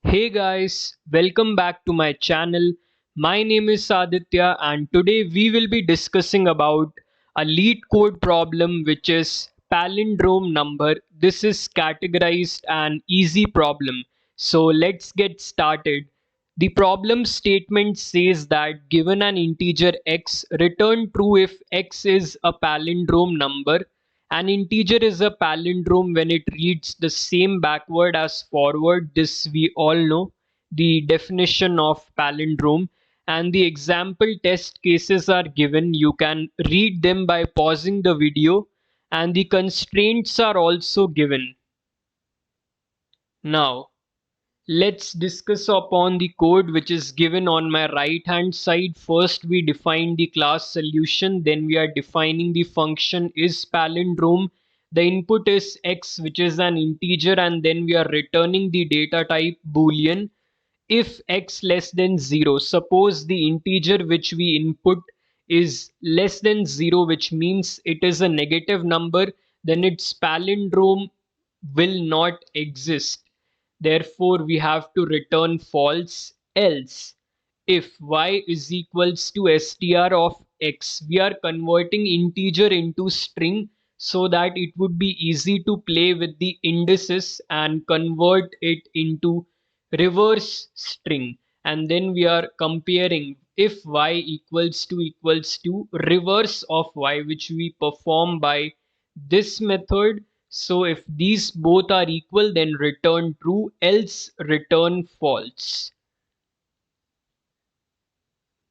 Hey guys, welcome back to my channel. My name is Aditya and today we will be discussing about a LeetCode problem which is palindrome number. This is categorized an easy problem. So let's get started. The problem statement says that given an integer x, return true if x is a palindrome number. An integer is a palindrome when it reads the same backward as forward. This we all know the definition of palindrome, and the example test cases are given. You can read them by pausing the video, and the constraints are also given. Now let's discuss upon the code which is given on my right hand side. First we define the class solution, then we are defining the function is palindrome. The input is x which is an integer, and then we are returning the data type boolean if x less than 0. Suppose the integer which we input is less than 0, which means it is a negative number, then its palindrome will not exist. Therefore, we have to return false. Else, if y is equals to str of x, we are converting integer into string so that it would be easy to play with the indices and convert it into reverse string. And then we are comparing if y equals to reverse of y, which we perform by this method. So if these both are equal, then return true, else return false.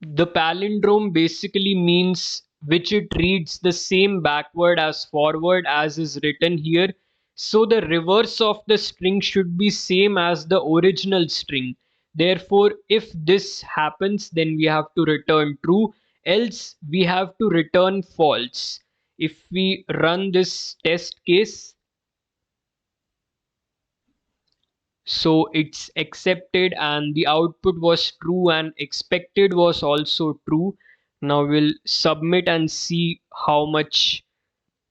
The palindrome basically means which it reads the same backward as forward as is written here. So the reverse of the string should be same as the original string. Therefore, if this happens, then we have to return true, else we have to return false. If we run this test case, so it's accepted and the output was true and expected was also true. Now we'll submit and see how much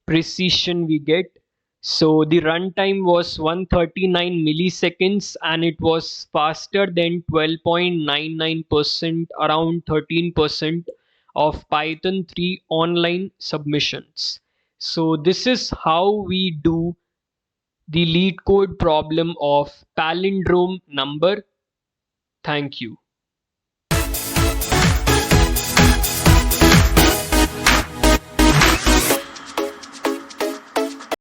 precision we get. So the runtime was 139 milliseconds and it was faster than 12.99%, around 13% of Python 3 online submissions. So this is how we do the LeetCode problem of palindrome number. Thank you.